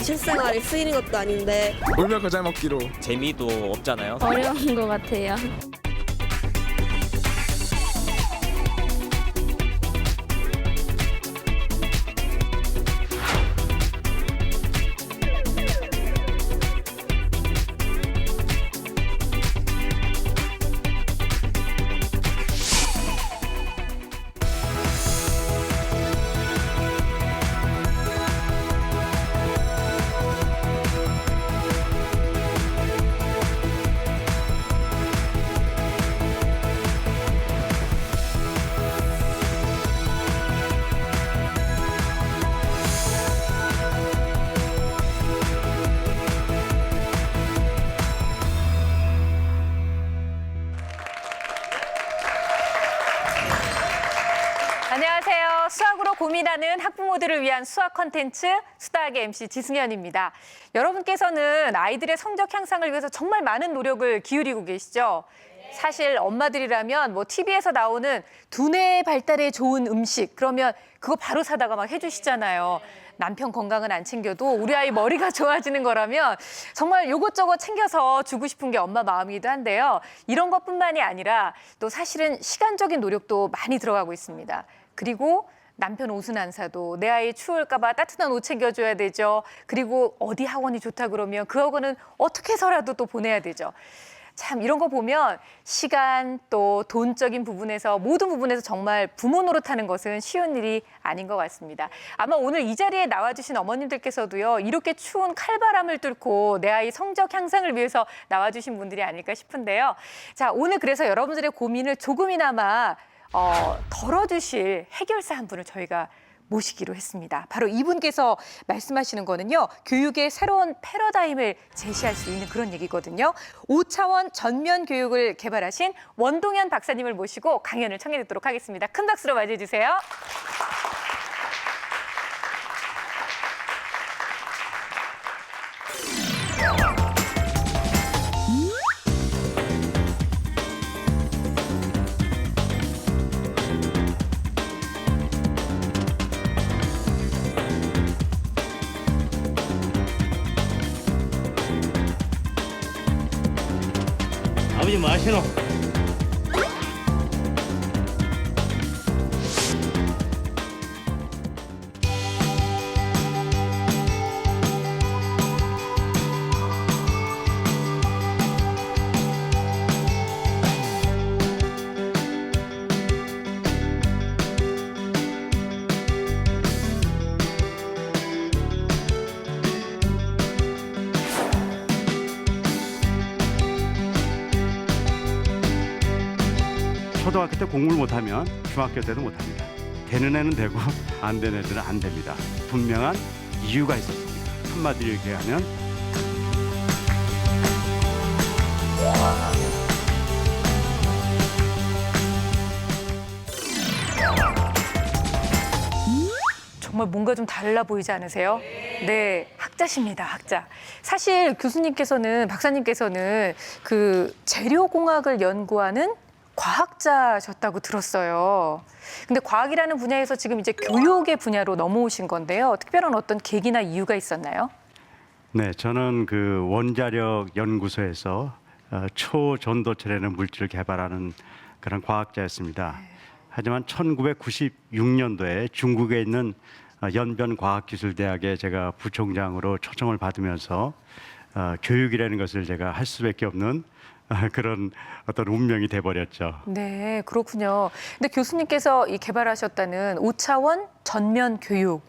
실생활에 쓰이는 것도 아닌데 울며 겨잘 먹기로. 재미도 없잖아요. 어려운 것 같아요. 안녕하세요. 수학으로 고민하는 학부모들을 위한 수학 콘텐츠 수다학의 MC 지승현입니다. 여러분께서는 아이들의 성적 향상을 위해서 정말 많은 노력을 기울이고 계시죠? 사실 엄마들이라면 뭐 TV에서 나오는 두뇌 발달에 좋은 음식 그러면 그거 바로 사다가 막 해주시잖아요. 남편 건강은 안 챙겨도 우리 아이 머리가 좋아지는 거라면 정말 요것저것 챙겨서 주고 싶은 게 엄마 마음이기도 한데요. 이런 것뿐만이 아니라 또 사실은 시간적인 노력도 많이 들어가고 있습니다. 그리고 남편 옷은 안 사도 내 아이 추울까 봐 따뜻한 옷 챙겨줘야 되죠. 그리고 어디 학원이 좋다 그러면 그 학원은 어떻게 해서라도 또 보내야 되죠. 참 이런 거 보면 시간 또 돈적인 부분에서 모든 부분에서 정말 부모 노릇하는 것은 쉬운 일이 아닌 것 같습니다. 아마 오늘 이 자리에 나와주신 어머님들께서도요. 이렇게 추운 칼바람을 뚫고 내 아이 성적 향상을 위해서 나와주신 분들이 아닐까 싶은데요. 자, 오늘 그래서 여러분들의 고민을 조금이나마 덜어주실 해결사 한 분을 저희가 모시기로 했습니다. 바로 이분께서 말씀하시는 거는요. 교육의 새로운 패러다임을 제시할 수 있는 그런 얘기거든요. 5차원 전면 교육을 개발하신 원동현 박사님을 모시고 강연을 청해 듣도록 하겠습니다. 큰 박수로 맞이해 주세요. 아버지 뭐 하시노? 초등학교 때 공부를 못하면 중학교 때도 못합니다. 되는 애는 되고 안 되는 애들은 안 됩니다. 분명한 이유가 있었습니다. 한마디로 얘기하면 정말 뭔가 좀 달라 보이지 않으세요? 네, 학자십니다, 학자. 사실 교수님께서는, 박사님께서는 그 재료공학을 연구하는 과학자셨다고 들었어요. 근데 과학이라는 분야에서 지금 이제 교육의 분야로 넘어오신 건데요. 특별한 어떤 계기나 이유가 있었나요? 네, 저는 그 원자력 연구소에서 초전도체라는 물질을 개발하는 그런 과학자였습니다. 하지만 1996년도에 중국에 있는 연변과학기술대학에 제가 부총장으로 초청을 받으면서 교육이라는 것을 제가 할 수밖에 없는 그런 어떤 운명이 돼버렸죠. 네, 그렇군요. 근데 교수님께서 이 개발하셨다는 5차원 전면 교육.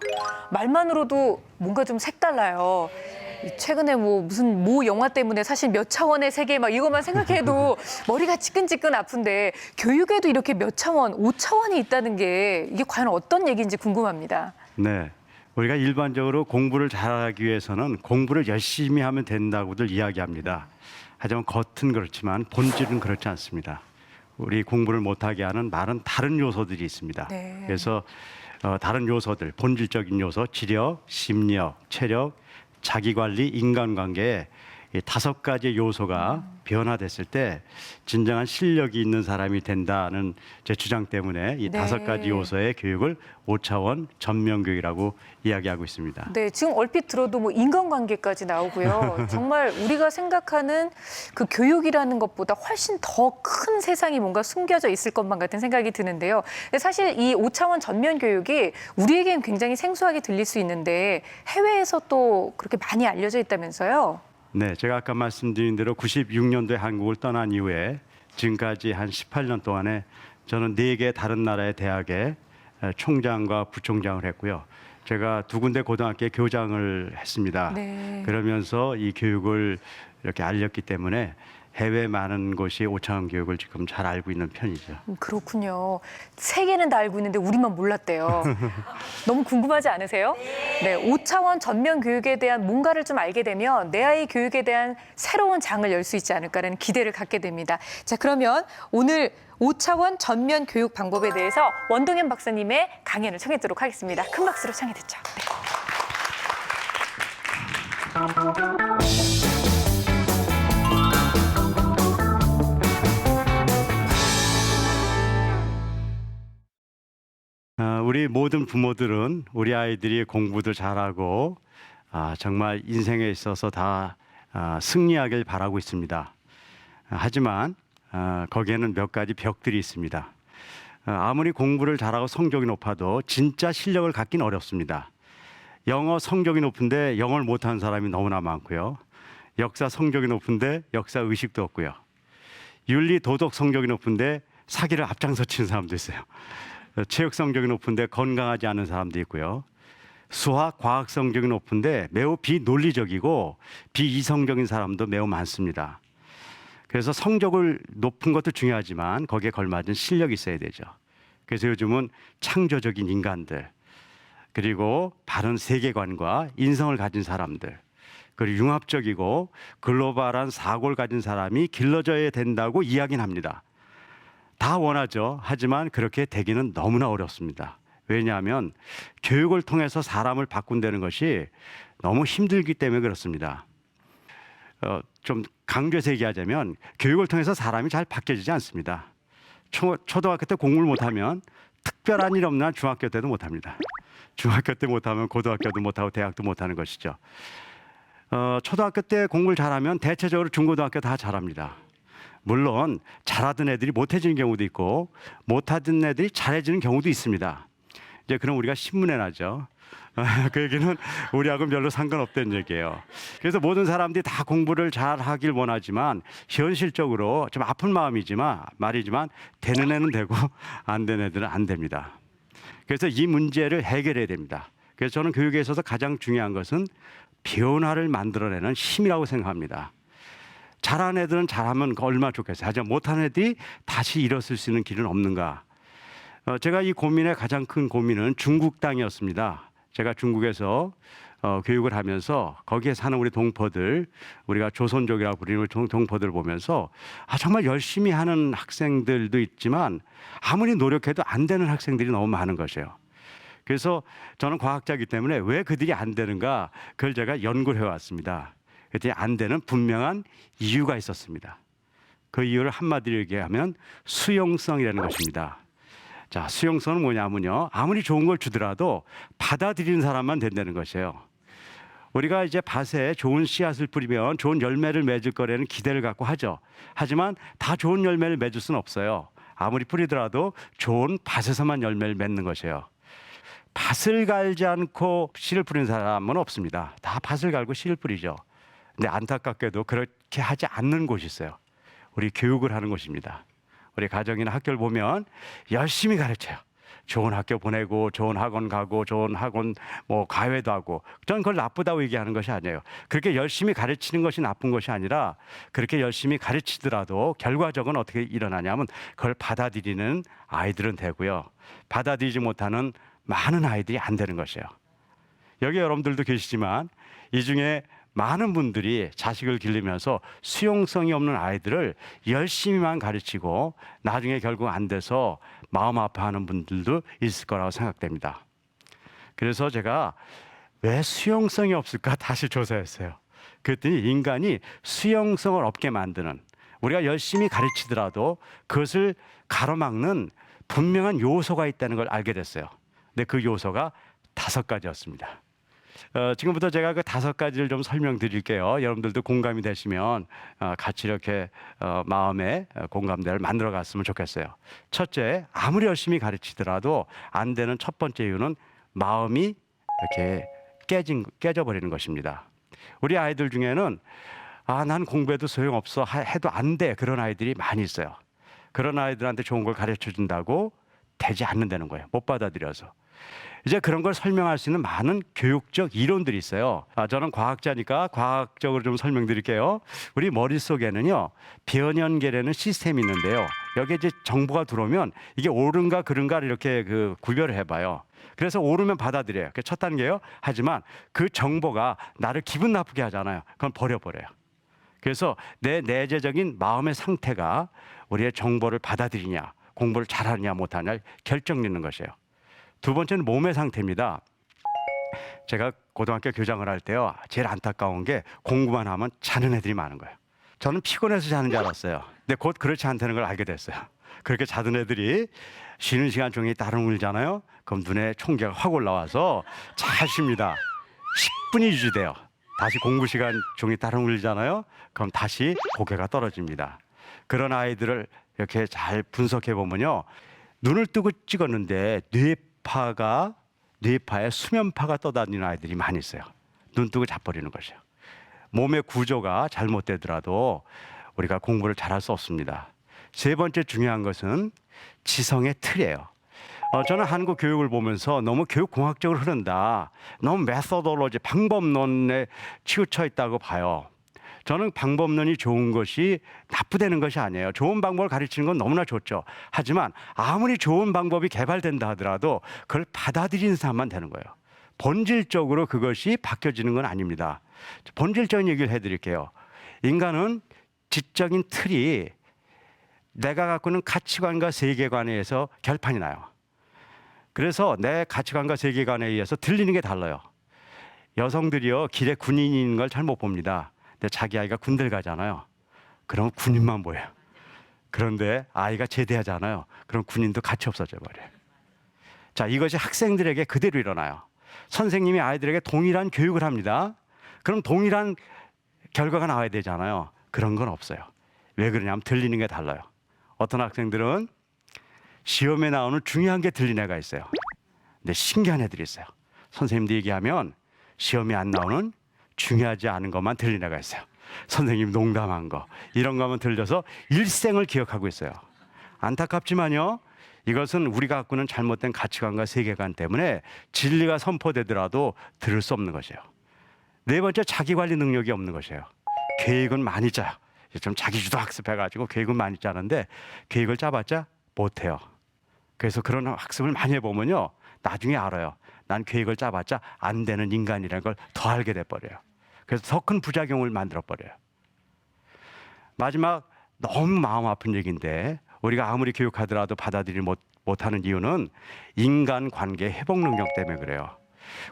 말만으로도 뭔가 좀 색달라요. 최근에 뭐 무슨 모 영화 때문에 사실 몇 차원의 세계 막 이것만 생각해도 머리가 지끈지끈 아픈데 교육에도 이렇게 몇 차원, 5차원이 있다는 게 이게 과연 어떤 얘기인지 궁금합니다. 네. 우리가 일반적으로 공부를 잘하기 위해서는 공부를 열심히 하면 된다고들 이야기합니다. 하지만 겉은 그렇지만 본질은 그렇지 않습니다. 우리 공부를 못하게 하는 많은 다른 요소들이 있습니다. 네. 그래서 다른 요소들, 본질적인 요소, 지력, 심리학, 체력, 자기관리, 인간관계에 이 5가지 요소가 변화됐을 때 진정한 실력이 있는 사람이 된다는 제 주장 때문에 이 네. 5가지 요소의 교육을 5차원 전면 교육이라고 이야기하고 있습니다. 네, 지금 얼핏 들어도 뭐 인간관계까지 나오고요. 정말 우리가 생각하는 그 교육이라는 것보다 훨씬 더 큰 세상이 뭔가 숨겨져 있을 것만 같은 생각이 드는데요. 근데 사실 이 5차원 전면 교육이 우리에겐 굉장히 생소하게 들릴 수 있는데 해외에서 또 그렇게 많이 알려져 있다면서요? 네, 제가 아까 말씀드린 대로 96년도에 한국을 떠난 이후에 지금까지 한 18년 동안에 저는 4개 다른 나라의 대학에 총장과 부총장을 했고요. 제가 2군데 고등학교에 교장을 했습니다. 네. 그러면서 이 교육을 이렇게 알렸기 때문에 해외 많은 곳이 5차원 교육을 지금 잘 알고 있는 편이죠. 그렇군요. 세계는 다 알고 있는데 우리만 몰랐대요. 너무 궁금하지 않으세요? 네, 5차원 전면 교육에 대한 뭔가를 좀 알게 되면 내 아이 교육에 대한 새로운 장을 열 수 있지 않을까라는 기대를 갖게 됩니다. 자, 그러면 오늘 5차원 전면 교육 방법에 대해서 원동현 박사님의 강연을 청해 듣도록 하겠습니다. 큰 박수로 청해 듣죠. 우리 모든 부모들은 우리 아이들이 공부도 잘하고 정말 인생에 있어서 다 승리하길 바라고 있습니다. 하지만 거기에는 몇 가지 벽들이 있습니다. 아무리 공부를 잘하고 성적이 높아도 진짜 실력을 갖긴 어렵습니다. 영어 성적이 높은데 영어를 못하는 사람이 너무나 많고요. 역사 성적이 높은데 역사 의식도 없고요. 윤리 도덕 성적이 높은데 사기를 앞장서 치는 사람도 있어요. 체육 성적이 높은데 건강하지 않은 사람도 있고요. 수학, 과학 성적이 높은데 매우 비논리적이고 비이성적인 사람도 매우 많습니다. 그래서 성적을 높은 것도 중요하지만 거기에 걸맞은 실력이 있어야 되죠. 그래서 요즘은 창조적인 인간들, 그리고 바른 세계관과 인성을 가진 사람들, 그리고 융합적이고 글로벌한 사고를 가진 사람이 길러져야 된다고 이야기는 합니다. 다 원하죠. 하지만 그렇게 되기는 너무나 어렵습니다. 왜냐하면 교육을 통해서 사람을 바꾼다는 것이 너무 힘들기 때문에 그렇습니다. 좀 강조해서 얘기하자면 교육을 통해서 사람이 잘 바뀌어지지 않습니다. 초등학교 때 공부를 못하면 특별한 일 없는 한 중학교 때도 못합니다. 중학교 때 못하면 고등학교도 못하고 대학도 못하는 것이죠. 초등학교 때 공부를 잘하면 대체적으로 중고등학교 다 잘합니다. 물론 잘하던 애들이 못해지는 경우도 있고 못하던 애들이 잘해지는 경우도 있습니다. 이제 그럼 우리가 신문에 나죠. 그 얘기는 우리하고는 별로 상관없다는 얘기예요. 그래서 모든 사람들이 다 공부를 잘하길 원하지만 현실적으로 좀 아픈 말이지만 되는 애는 되고 안 되는 애들은 안 됩니다. 그래서 이 문제를 해결해야 됩니다. 그래서 저는 교육에 있어서 가장 중요한 것은 변화를 만들어내는 힘이라고 생각합니다. 잘하는 애들은 잘하면 얼마나 좋겠어요. 하지만 못하는 애들이 다시 일어설 수 있는 길은 없는가. 제가 이 고민의 가장 큰 고민은 중국 땅이었습니다. 제가 중국에서 교육을 하면서 거기에 사는 우리 동포들, 우리가 조선족이라고 부르는 동포들을 보면서 정말 열심히 하는 학생들도 있지만 아무리 노력해도 안 되는 학생들이 너무 많은 것이에요. 그래서 저는 과학자이기 때문에 왜 그들이 안 되는가 그걸 제가 연구를 해왔습니다. 그때 안 되는 분명한 이유가 있었습니다. 그 이유를 한마디로 얘기하면 수용성이라는 것입니다. 자, 수용성은 뭐냐면요. 아무리 좋은 걸 주더라도 받아들이는 사람만 된다는 것이에요. 우리가 이제 밭에 좋은 씨앗을 뿌리면 좋은 열매를 맺을 거라는 기대를 갖고 하죠. 하지만 다 좋은 열매를 맺을 수는 없어요. 아무리 뿌리더라도 좋은 밭에서만 열매를 맺는 것이에요. 밭을 갈지 않고 씨를 뿌리는 사람은 없습니다. 다 밭을 갈고 씨를 뿌리죠. 근데 안타깝게도 그렇게 하지 않는 곳이 있어요. 우리 교육을 하는 곳입니다. 우리 가정이나 학교를 보면 열심히 가르쳐요. 좋은 학교 보내고 좋은 학원 가고 좋은 학원 과외도 하고 저는 그걸 나쁘다고 얘기하는 것이 아니에요. 그렇게 열심히 가르치는 것이 나쁜 것이 아니라 그렇게 열심히 가르치더라도 결과적으로 어떻게 일어나냐면 그걸 받아들이는 아이들은 되고요. 받아들이지 못하는 많은 아이들이 안 되는 것이에요. 여기 여러분들도 계시지만 이 중에 많은 분들이 자식을 기르면서 수용성이 없는 아이들을 열심히만 가르치고 나중에 결국 안 돼서 마음 아파하는 분들도 있을 거라고 생각됩니다. 그래서 제가 왜 수용성이 없을까 다시 조사했어요. 그랬더니 인간이 수용성을 없게 만드는, 우리가 열심히 가르치더라도 그것을 가로막는 분명한 요소가 있다는 걸 알게 됐어요. 근데 그 요소가 5가지였습니다. 지금부터 제가 그 5가지를 좀 설명드릴게요. 여러분들도 공감이 되시면 같이 이렇게 마음의 공감대를 만들어 갔으면 좋겠어요. 첫째, 아무리 열심히 가르치더라도 안 되는 첫 번째 이유는 마음이 이렇게 깨져버리는 것입니다. 우리 아이들 중에는 난 공부해도 소용없어 해도 안 돼, 그런 아이들이 많이 있어요. 그런 아이들한테 좋은 걸 가르쳐 준다고 되지 않는다는 거예요. 못 받아들여서. 이제 그런 걸 설명할 수 있는 많은 교육적 이론들이 있어요. 저는 과학자니까 과학적으로 좀 설명드릴게요. 우리 머릿속에는요, 변연계라는 시스템이 있는데요. 여기에 이제 정보가 들어오면 이게 옳은가 그른가를 이렇게 구별을 해봐요. 그래서 옳으면 받아들여요. 그게 첫 단계예요. 하지만 그 정보가 나를 기분 나쁘게 하잖아요. 그건 버려버려요. 그래서 내 내재적인 마음의 상태가 우리의 정보를 받아들이냐, 공부를 잘하느냐 못하느냐 결정짓는 것이에요. 두 번째는 몸의 상태입니다. 제가 고등학교 교장을 할 때요, 제일 안타까운 게 공부만 하면 자는 애들이 많은 거예요. 저는 피곤해서 자는 줄 알았어요. 근데 곧 그렇지 않다는 걸 알게 됐어요. 그렇게 자던 애들이 쉬는 시간 종일 따릉 울잖아요. 그럼 눈에 총기가 확 올라와서 잘 쉽니다. 10분이 유지돼요. 다시 공부 시간 종일 따릉 울잖아요. 그럼 다시 고개가 떨어집니다. 그런 아이들을 이렇게 잘 분석해 보면요, 눈을 뜨고 찍었는데 뇌파에 수면파가 떠다니는 아이들이 많이 있어요. 눈 뜨고 자버리는 것이에요. 몸의 구조가 잘못되더라도 우리가 공부를 잘할 수 없습니다. 세 번째 중요한 것은 지성의 틀이에요. 저는 한국 교육을 보면서 너무 교육공학적으로 흐른다, 너무 메소돌로지, 방법론에 치우쳐 있다고 봐요. 저는 방법론이 좋은 것이 나쁘다는 것이 아니에요. 좋은 방법을 가르치는 건 너무나 좋죠. 하지만 아무리 좋은 방법이 개발된다 하더라도 그걸 받아들이는 사람만 되는 거예요. 본질적으로 그것이 바뀌어지는 건 아닙니다. 본질적인 얘기를 해드릴게요. 인간은 지적인 틀이 내가 갖고 있는 가치관과 세계관에 의해서 결판이 나요. 그래서 내 가치관과 세계관에 의해서 들리는 게 달라요. 여성들이요, 길에 군인이 있는 걸 잘 못 봅니다. 근데 자기 아이가 군대를 가잖아요. 그럼 군인만 보여요. 그런데 아이가 제대하잖아요. 그럼 군인도 같이 없어져 버려요. 자, 이것이 학생들에게 그대로 일어나요. 선생님이 아이들에게 동일한 교육을 합니다. 그럼 동일한 결과가 나와야 되잖아요. 그런 건 없어요. 왜 그러냐면 들리는 게 달라요. 어떤 학생들은 시험에 나오는 중요한 게 들리는 애가 있어요. 근데 신기한 애들이 있어요. 선생님도 얘기하면 시험에 안 나오는 중요하지 않은 것만 들리는 애가 있어요. 선생님 농담한 거, 이런 거만 들려서 일생을 기억하고 있어요. 안타깝지만요, 이것은 우리가 갖고 있는 잘못된 가치관과 세계관 때문에 진리가 선포되더라도 들을 수 없는 것이에요. 네 번째, 자기관리 능력이 없는 것이에요. 계획은 많이 짜요. 좀 자기주도 학습해가지고 계획은 많이 짜는데 계획을 짜봤자 못해요. 그래서 그런 학습을 많이 해보면요, 나중에 알아요. 난 계획을 짜봤자 안 되는 인간이라는 걸 더 알게 돼버려요. 그래서 더 큰 부작용을 만들어버려요. 마지막, 너무 마음 아픈 얘기인데 우리가 아무리 교육하더라도 받아들이지 못하는 이유는 인간관계 회복 능력 때문에 그래요.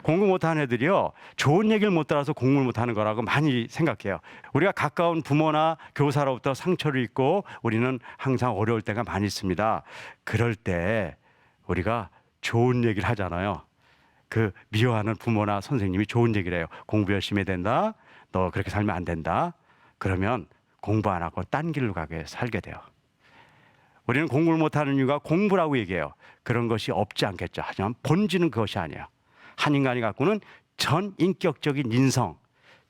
공부 못하는 애들이요, 좋은 얘기를 못 들어서 공부를 못하는 거라고 많이 생각해요. 우리가 가까운 부모나 교사로부터 상처를 입고 우리는 항상 어려울 때가 많이 있습니다. 그럴 때 우리가 좋은 얘기를 하잖아요. 그 미워하는 부모나 선생님이 좋은 얘기를 해요. 공부 열심히 해야 된다, 너 그렇게 살면 안 된다. 그러면 공부 안 하고 딴 길로 가게 살게 돼요. 우리는 공부를 못하는 이유가 공부라고 얘기해요. 그런 것이 없지 않겠죠. 하지만 본질은 그것이 아니에요. 한 인간이 갖고는 전 인격적인 인성,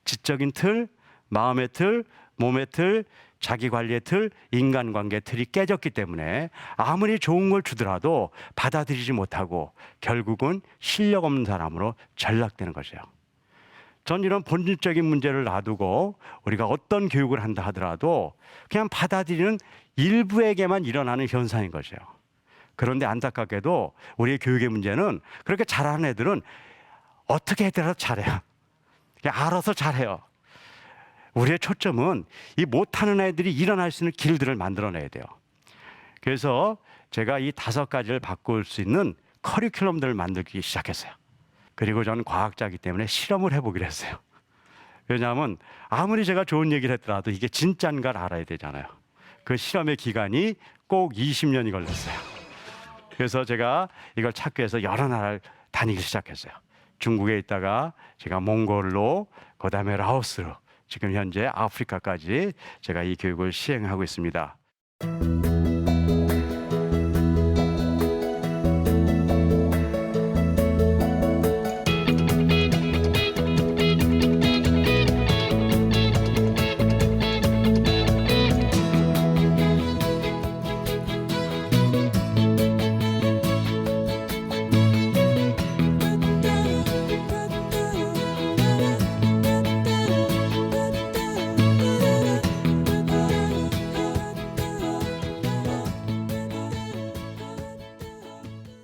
지적인 틀, 마음의 틀, 몸의 틀, 자기관리의 틀, 인간관계의 틀이 깨졌기 때문에 아무리 좋은 걸 주더라도 받아들이지 못하고 결국은 실력 없는 사람으로 전락되는 것이에요. 전 이런 본질적인 문제를 놔두고 우리가 어떤 교육을 한다 하더라도 그냥 받아들이는 일부에게만 일어나는 현상인 것이에요. 그런데 안타깝게도 우리의 교육의 문제는 그렇게 잘하는 애들은 어떻게 해더라도 잘해요. 그냥 알아서 잘해요. 우리의 초점은 이 못하는 애들이 일어날 수 있는 길들을 만들어내야 돼요. 그래서 제가 이 5가지를 바꿀 수 있는 커리큘럼들을 만들기 시작했어요. 그리고 저는 과학자이기 때문에 실험을 해보기로 했어요. 왜냐하면 아무리 제가 좋은 얘기를 했더라도 이게 진짜인가를 알아야 되잖아요. 그 실험의 기간이 꼭 20년이 걸렸어요. 그래서 제가 이걸 찾기 위해서 여러 나라를 다니기 시작했어요. 중국에 있다가 제가 몽골로, 그다음에 라오스로, 지금 현재 아프리카까지 제가 이 교육을 시행하고 있습니다.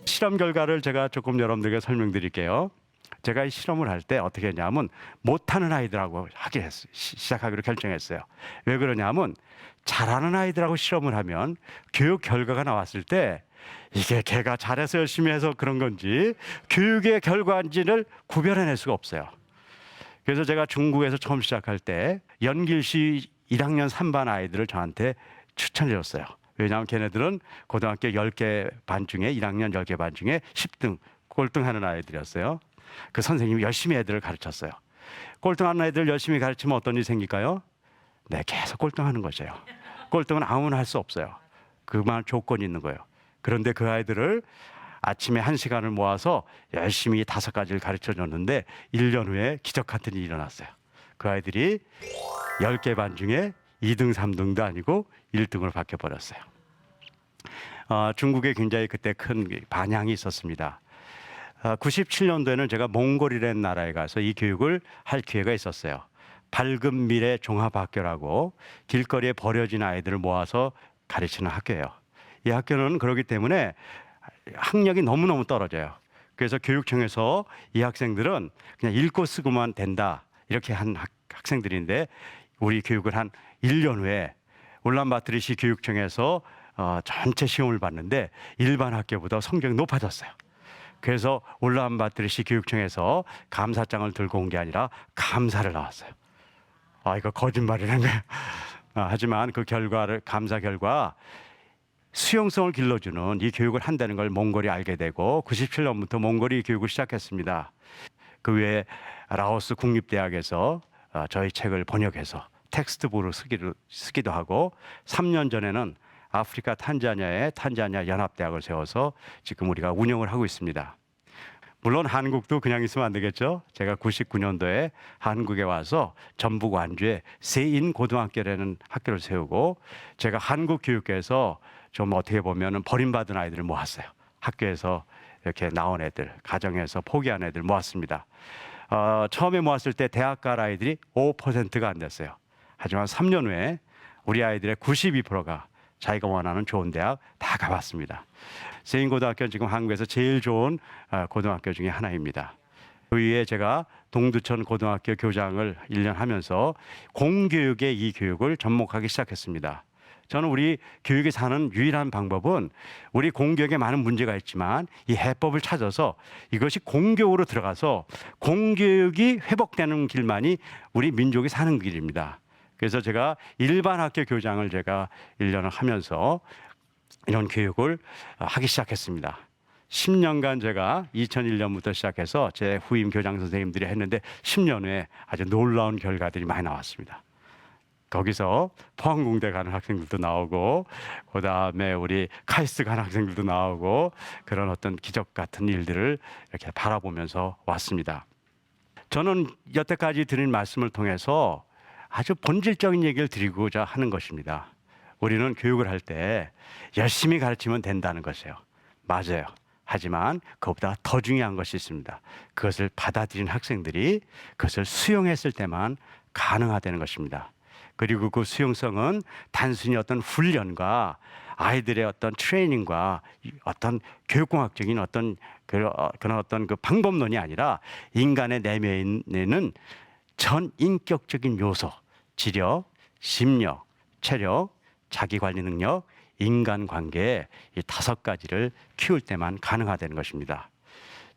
실험 결과를 제가 조금 여러분들에게 설명드릴게요. 제가 이 실험을 할 때 어떻게 했냐면 못하는 아이들하고 시작하기로 결정했어요. 왜 그러냐면 잘하는 아이들하고 실험을 하면 교육 결과가 나왔을 때 이게 걔가 잘해서 열심히 해서 그런 건지 교육의 결과인지를 구별해낼 수가 없어요. 그래서 제가 중국에서 처음 시작할 때 연길시 1학년 3반 아이들을 저한테 추천해 줬어요. 왜냐하면 걔네들은 고등학교 10개 반 중에 1학년 10개 반 중에 10등, 꼴등하는 아이들이었어요. 그 선생님이 열심히 애들을 가르쳤어요. 꼴등하는 애들 열심히 가르치면 어떤 일이 생길까요? 네, 계속 꼴등하는 것이에요. 꼴등은 아무나 할 수 없어요. 그만 조건이 있는 거예요. 그런데 그 아이들을 아침에 1시간을 모아서 열심히 5가지를 가르쳐 줬는데 1년 후에 기적 같은 일이 일어났어요. 그 아이들이 10개 반 중에 2등, 3등도 아니고 1등으로 바뀌어버렸어요. 중국에 굉장히 그때 큰 반향이 있었습니다. 97년도에는 제가 몽골이라는 나라에 가서 이 교육을 할 기회가 있었어요. 밝은 미래 종합학교라고 길거리에 버려진 아이들을 모아서 가르치는 학교예요. 이 학교는 그렇기 때문에 학력이 너무너무 떨어져요. 그래서 교육청에서 이 학생들은 그냥 읽고 쓰고만 된다 이렇게 한 학생들인데 우리 교육을 한 1년 후에 울란바토르시 교육청에서 전체 시험을 봤는데 일반 학교보다 성적이 높아졌어요. 그래서 울란바토르시 교육청에서 감사장을 들고 온 게 아니라 감사를 나왔어요. 이거 거짓말이라는 거예요. 하지만 그 결과를 감사 결과 수용성을 길러주는 이 교육을 한다는 걸 몽골이 알게 되고 97년부터 몽골이 교육을 시작했습니다. 그 외에 라오스 국립대학에서 저희 책을 번역해서 텍스트북으로 쓰기도 하고 3년 전에는 아프리카 탄자니아에 탄자니아 연합대학을 세워서 지금 우리가 운영을 하고 있습니다. 물론 한국도 그냥 있으면 안 되겠죠. 제가 99년도에 한국에 와서 전북 완주에 세인 고등학교라는 학교를 세우고 제가 한국 교육계에서 좀 어떻게 보면 버림받은 아이들을 모았어요. 학교에서 이렇게 나온 애들, 가정에서 포기한 애들 모았습니다. 처음에 모았을 때 대학 갈 아이들이 5%가 안 됐어요. 하지만 3년 후에 우리 아이들의 92%가 자기가 원하는 좋은 대학 다 가봤습니다. 세인고등학교는 지금 한국에서 제일 좋은 고등학교 중에 하나입니다. 그 위에 제가 동두천 고등학교 교장을 1년 하면서 공교육의 이 교육을 접목하기 시작했습니다. 저는 우리 교육이 사는 유일한 방법은 우리 공교육에 많은 문제가 있지만 이 해법을 찾아서 이것이 공교육으로 들어가서 공교육이 회복되는 길만이 우리 민족이 사는 길입니다. 그래서 제가 일반 학교 교장을 제가 1년을 하면서 이런 교육을 하기 시작했습니다. 10년간 제가 2001년부터 시작해서 제 후임 교장 선생님들이 했는데 10년 후에 아주 놀라운 결과들이 많이 나왔습니다. 거기서 포항공대 가는 학생들도 나오고 그다음에 우리 카이스트 가는 학생들도 나오고 그런 어떤 기적 같은 일들을 이렇게 바라보면서 왔습니다. 저는 여태까지 드린 말씀을 통해서 아주 본질적인 얘기를 드리고자 하는 것입니다. 우리는 교육을 할 때 열심히 가르치면 된다는 것이에요. 맞아요. 하지만 그것보다 더 중요한 것이 있습니다. 그것을 받아들인 학생들이 그것을 수용했을 때만 가능하다는 것입니다. 그리고 그 수용성은 단순히 어떤 훈련과 아이들의 어떤 트레이닝과 어떤 교육공학적인 어떤 그런 어떤 그 방법론이 아니라 인간의 내면에는 전인격적인 요소, 지력, 심력, 체력, 자기관리 능력, 인간관계 이 5가지를 키울 때만 가능하다는 것입니다.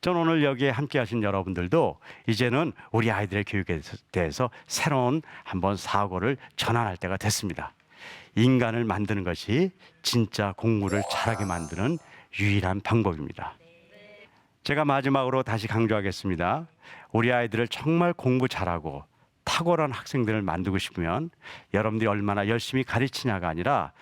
전 오늘 여기에 함께 하신 여러분들도 이제는 우리 아이들의 교육에 대해서 새로운 한번 사고를 전환할 때가 됐습니다. 인간을 만드는 것이 진짜 공부를 잘하게 만드는 유일한 방법입니다. 제가 마지막으로 다시 강조하겠습니다. 우리 아이들을 정말 공부 잘하고 탁월한 학생들을 만들고 싶으면 여러분들이 얼마나 열심히 가르치냐가 아니라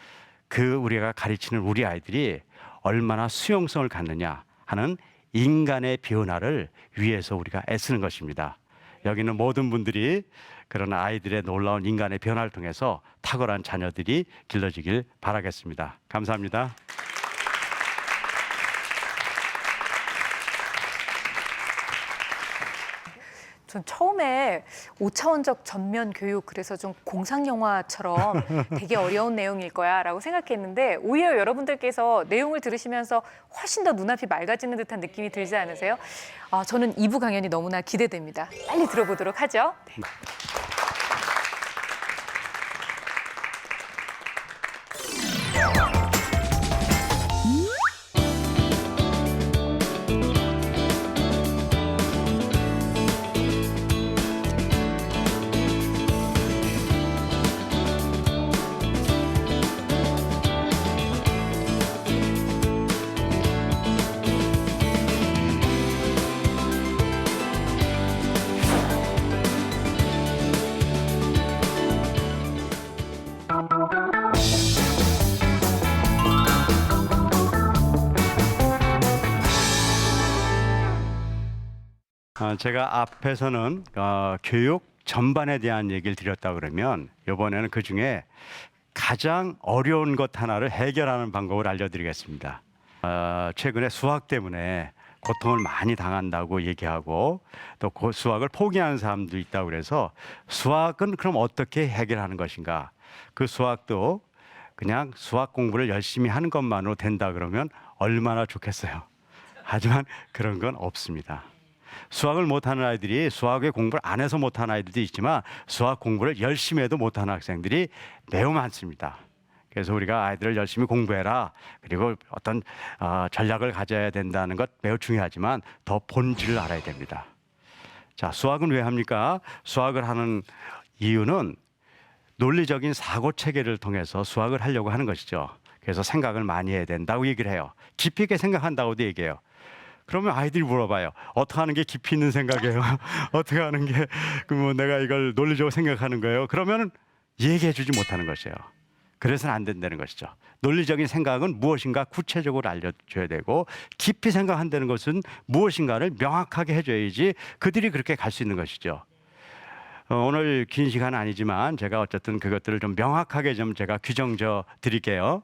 그 우리가 가르치는 우리 아이들이 얼마나 수용성을 갖느냐 하는 인간의 변화를 위해서 우리가 애쓰는 것입니다. 여기는 모든 분들이 그런 아이들의 놀라운 인간의 변화를 통해서 탁월한 자녀들이 길러지길 바라겠습니다. 감사합니다. 전 처음에 5차원적 전면 교육, 그래서 좀 공상 영화처럼 되게 어려운 내용일 거야라고 생각했는데 오히려 여러분들께서 내용을 들으시면서 훨씬 더 눈앞이 맑아지는 듯한 느낌이 들지 않으세요? 저는 2부 강연이 너무나 기대됩니다. 빨리 들어보도록 하죠. 네. 제가 앞에서는 교육 전반에 대한 얘기를 드렸다 그러면 이번에는 그중에 가장 어려운 것 하나를 해결하는 방법을 알려드리겠습니다. 최근에 수학 때문에 고통을 많이 당한다고 얘기하고 또 그 수학을 포기하는 사람도 있다고 그래서 수학은 그럼 어떻게 해결하는 것인가? 그 수학도 그냥 수학 공부를 열심히 하는 것만으로 된다 그러면 얼마나 좋겠어요. 하지만 그런 건 없습니다. 수학을 못하는 아이들이 수학의 공부를 안 해서 못하는 아이들도 있지만 수학 공부를 열심히 해도 못하는 학생들이 매우 많습니다. 그래서 우리가 아이들을 열심히 공부해라, 그리고 어떤 전략을 가져야 된다는 것 매우 중요하지만 더 본질을 알아야 됩니다. 자, 수학은 왜 합니까? 수학을 하는 이유는 논리적인 사고 체계를 통해서 수학을 하려고 하는 것이죠. 그래서 생각을 많이 해야 된다고 얘기를 해요. 깊이 있게 생각한다고도 얘기해요. 그러면 아이들이 물어봐요. 어떻게 하는 게 깊이 있는 생각이에요? 어떻게 하는 게 뭐 내가 이걸 논리적으로 생각하는 거예요? 그러면 얘기해 주지 못하는 것이에요. 그래서는 안 된다는 것이죠. 논리적인 생각은 무엇인가 구체적으로 알려줘야 되고 깊이 생각한다는 것은 무엇인가를 명확하게 해줘야지 그들이 그렇게 갈 수 있는 것이죠. 오늘 긴 시간은 아니지만 제가 어쨌든 그것들을 좀 명확하게 좀 제가 규정져 드릴게요.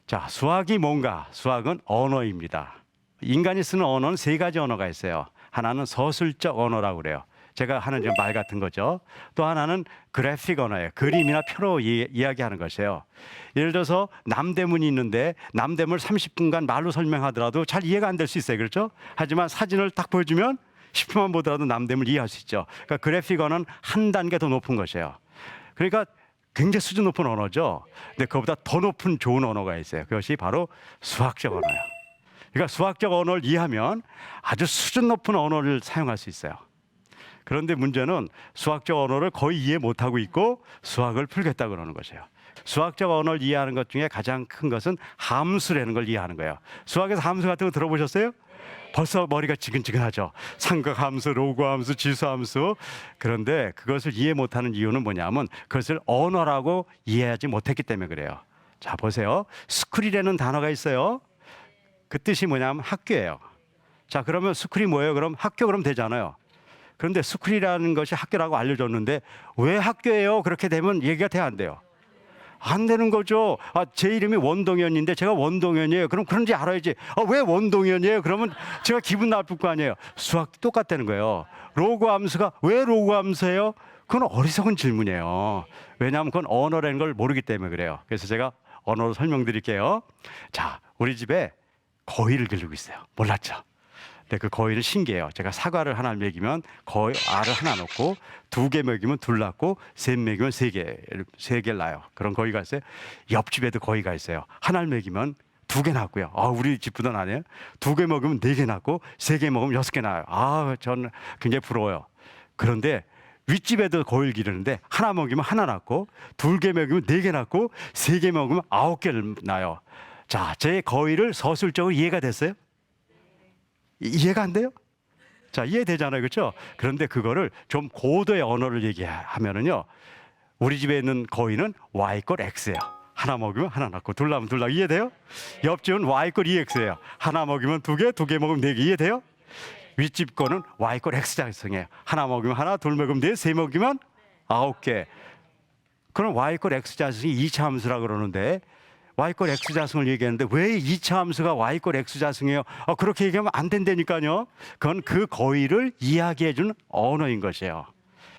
자, 수학이 뭔가? 수학은 언어입니다. 인간이 쓰는 언어는 3가지 언어가 있어요. 하나는 서술적 언어라고 그래요. 제가 하는 말 같은 거죠. 또 하나는 그래픽 언어예요. 그림이나 표로 이야기하는 것이에요. 예를 들어서 남대문이 있는데 남대문을 30분간 말로 설명하더라도 잘 이해가 안 될 수 있어요. 그렇죠? 하지만 사진을 딱 보여주면 10분만 보더라도 남대문을 이해할 수 있죠. 그러니까 그래픽 언어는 한 단계 더 높은 것이에요. 그러니까 굉장히 수준 높은 언어죠. 근데 그보다 더 높은 좋은 언어가 있어요. 그것이 바로 수학적 언어예요. 그러니까 수학적 언어를 이해하면 아주 수준 높은 언어를 사용할 수 있어요. 그런데 문제는 수학적 언어를 거의 이해 못하고 있고 수학을 풀겠다 그러는 것이에요. 수학적 언어를 이해하는 것 중에 가장 큰 것은 함수라는 걸 이해하는 거예요. 수학에서 함수 같은 거 들어보셨어요? 벌써 머리가 지근지근하죠. 삼각함수, 로그함수, 지수함수. 그런데 그것을 이해 못하는 이유는 뭐냐면 그것을 언어라고 이해하지 못했기 때문에 그래요. 자, 보세요. 스쿨이라는 단어가 있어요. 그 뜻이 뭐냐면 학교예요. 자, 그러면 스쿨이 뭐예요? 그럼 학교 그럼 되잖아요. 그런데 스쿨이라는 것이 학교라고 알려줬는데 왜 학교예요? 그렇게 되면 얘기가 돼야 안 돼요. 안 되는 거죠. 제 이름이 원동현인데 제가 원동현이에요. 그럼 그런지 알아야지. 왜 원동현이에요? 그러면 제가 기분 나쁠 거 아니에요. 수학 똑같다는 거예요. 로그 함수가 왜 로그 함수예요? 그건 어리석은 질문이에요. 왜냐하면 그건 언어라는 걸 모르기 때문에 그래요. 그래서 제가 언어로 설명드릴게요. 자, 우리 집에 거위를 기르고 있어요. 몰랐죠? 근데 그 거위는 신기해요. 제가 사과를 하나 먹이면 거위 알을 하나 넣고 2개 먹이면 2 낳고 3 먹이면 3개를 낳아요. 그런 거위가 있어요. 옆집에도 거위가 있어요. 하나를 먹이면 두 개 낳고요. 우리 집보다 나네요. 두 개 먹으면 네 개 낳고 세 개 먹으면 6개 낳아요. 저는 굉장히 부러워요. 그런데 윗집에도 거위를 기르는데 하나 먹이면 하나 낳고 두 개 먹이면 네 개 낳고 세 개 먹으면 9개를 낳아요. 자, 제 거위를 서술적으로 이해가 됐어요? 이해가 안 돼요? 자, 이해되잖아요. 그렇죠? 그런데 그거를 좀 고도의 언어를 얘기하면은요. 우리 집에 있는 거위는 Y꼴 X예요. 하나 먹으면 하나 낳고 둘 낳으면 둘 낳고 이해돼요? 옆집은 Y꼴 EX예요. 하나 먹으면 두 개 먹으면 네 개 이해돼요? 윗집 거는 Y꼴 X 자승이에요. 하나 먹으면 하나, 둘 먹으면 네, 세 먹으면 9개. 그럼 Y꼴 X 자승이 2차 함수라 그러는데 Y꼴 X 자승을 얘기하는데 왜 2차 함수가 Y꼴 X 자승이에요? 그렇게 얘기하면 안 된다니까요. 그건 그 거위를 이야기해 주는 언어인 것이에요.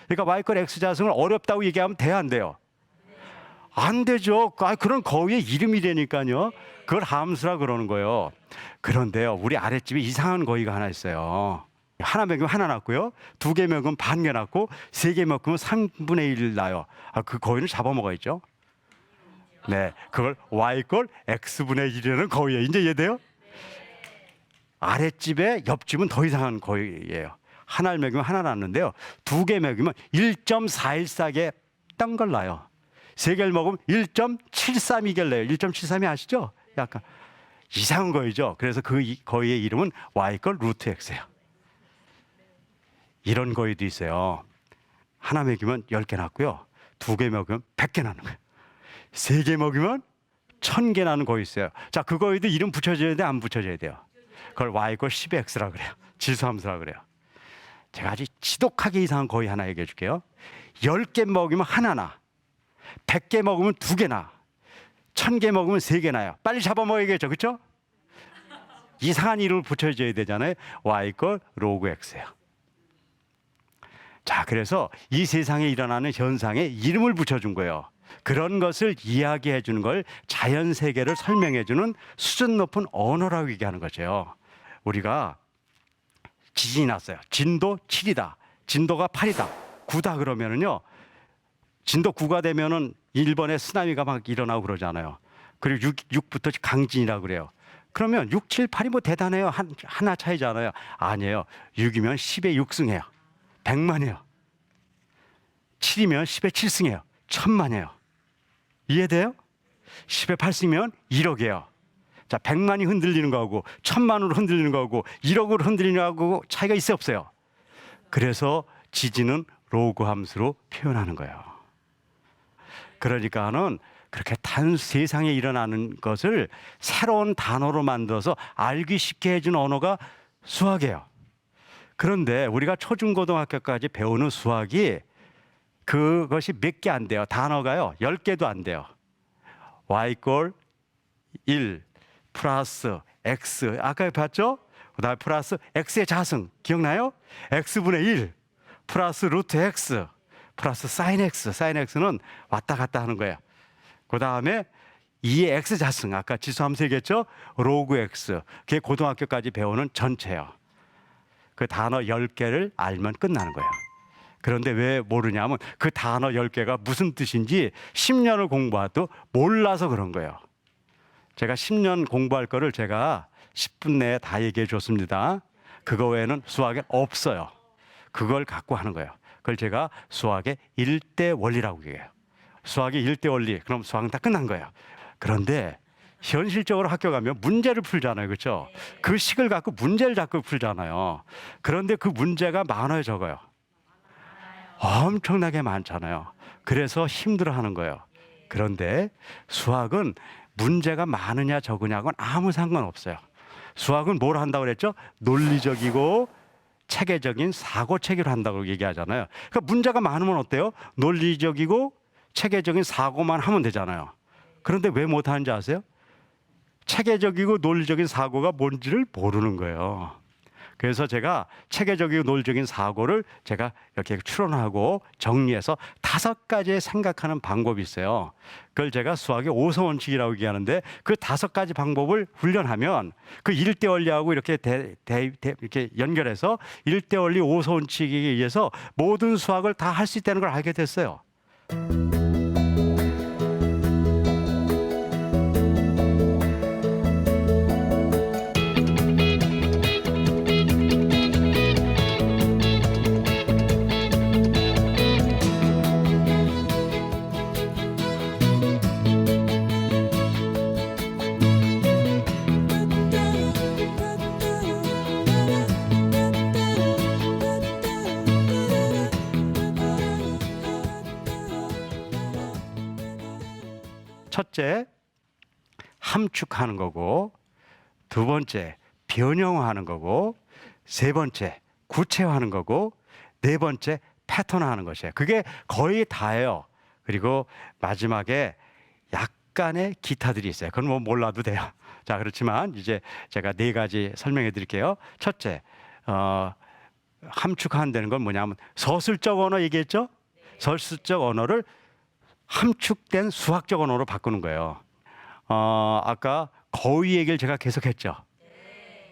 그러니까 Y꼴 X 자승을 어렵다고 얘기하면 돼요, 안 돼요? 안 되죠. 그런 거위의 이름이라니까요. 그걸 함수라 그러는 거예요. 그런데요, 우리 아랫집에 이상한 거위가 하나 있어요. 하나 먹으면 하나 낳고요. 두 개 먹으면 반 개 낳고 세 개 먹으면 3분의 1 낳아요. 그 거위는 잡아먹어야죠. 네, 그걸 Y꼴 X분의 1이라는 거위예요. 이제 이해돼요? 아랫집에 옆집은 더 이상한 거위예요. 하나를 먹이면 하나 낳는데요. 두 개 먹이면 1.414개 딴 걸 낳아요. 세 개를 먹으면 1.732개를 내요. 1.73이 아시죠? 약간 이상한 거이죠. 그래서 그 거위의 이름은 Y꼴 루트 X예요. 이런 거위도 있어요. 하나 먹이면 10개 낳고요. 두 개 먹으면 100개 낳는 거예요. 세 개 먹으면 1000개 낳는 거위 있어요. 자, 그 거위도 이름 붙여줘야 돼, 안 붙여줘야 돼요? 그걸 Y꼴 10X라 그래요. 지수함수라 그래요. 제가 아주 지독하게 이상한 거위 하나 얘기해 줄게요. 10개 먹으면 하나 나. 100개 먹으면 두 개 나. 1000개 먹으면 세 개 나요. 빨리 잡아먹어야겠죠, 그렇죠? 이상한 이름을 붙여줘야 되잖아요. Y꼴 로그 X예요. 자, 그래서 이 세상에 일어나는 현상에 이름을 붙여준 거예요. 그런 것을 이야기해 주는 걸 자연 세계를 설명해 주는 수준 높은 언어라고 얘기하는 거죠. 우리가 지진이 났어요. 진도 7이다. 진도가 8이다. 9다 그러면은요. 진도 9가 되면은 일본에 쓰나미가 막 일어나고 그러잖아요. 그리고 6부터 강진이라고 그래요. 그러면 6, 7, 8이 뭐 대단해요. 하나 차이잖아요. 아니에요. 6이면 10에 6승해요. 100만이에요. 7이면 10에 7승해요. 1000만이에요. 이해돼요? 10에 8승이면 1억이에요. 자, 100만이 흔들리는 거하고 1000만으로 흔들리는 거하고 1억으로 흔들리는 거하고 차이가 있어요, 없어요? 그래서 지진은 로그 함수로 표현하는 거예요. 그러니까는 그렇게 세상에 일어나는 것을 새로운 단어로 만들어서 알기 쉽게 해준 언어가 수학이에요. 그런데 우리가 초중고등학교까지 배우는 수학이 그것이 몇 개 안 돼요. 단어가요. 10개도 안 돼요. Y꼴 1 플러스 X. 아까 봤죠? 그다음에 플러스 X의 자승. 기억나요? X분의 1 플러스 루트 X 플러스 사인 X. 사인 X는 왔다 갔다 하는 거예요. 그다음에 2의 X 자승. 아까 지수함수 얘기했죠? 로그 X. 그게 고등학교까지 배우는 전체예요. 그 단어 10개를 알면 끝나는 거예요. 그런데 왜 모르냐면 그 단어 10개가 무슨 뜻인지 10년을 공부해도 몰라서 그런 거예요. 제가 10년 공부할 거를 제가 10분 내에 다 얘기해 줬습니다. 그거 외에는 수학에 없어요. 그걸 갖고 하는 거예요. 그걸 제가 수학의 1대 원리라고 얘기해요. 수학의 1대 원리. 그럼 수학은 다 끝난 거예요. 그런데 현실적으로 학교 가면 문제를 풀잖아요. 그렇죠? 그 식을 갖고 문제를 자꾸 풀잖아요. 그런데 그 문제가 많아요, 적어요? 엄청나게 많잖아요. 그래서 힘들어하는 거예요. 그런데 수학은 문제가 많으냐 적으냐하고는 아무 상관없어요. 수학은 뭘 한다고 그랬죠? 논리적이고 체계적인 사고 체계를 한다고 얘기하잖아요. 그러니까 문제가 많으면 어때요? 논리적이고 체계적인 사고만 하면 되잖아요. 그런데 왜 못하는지 아세요? 체계적이고 논리적인 사고가 뭔지를 모르는 거예요. 그래서 제가 체계적이고 논리적인 사고를 제가 이렇게 추론하고 정리해서 5가지의 생각하는 방법이 있어요. 그걸 제가 수학의 5서 원칙이라고 얘기하는데 그 5가지 방법을 훈련하면 그 1대 원리하고 이렇게 이렇게 연결해서 1대 원리 5서 원칙에 의해서 모든 수학을 다 할 수 있다는 걸 알게 됐어요. 첫째, 함축하는 거고, 두 번째, 변형하는 거고, 세 번째, 구체화하는 거고, 네 번째, 패턴화하는 것이에요. 그게 거의 다예요. 그리고 마지막에 약간의 기타들이 있어요. 그건 뭐 몰라도 돼요. 자, 그렇지만 이제 제가 네 가지 설명해 드릴게요. 첫째, 함축한다는 건 뭐냐면 서술적 언어 얘기했죠? 서술적 언어를 함축된 수학적 언어로 바꾸는 거예요. 아까 거위 얘기를 제가 계속했죠.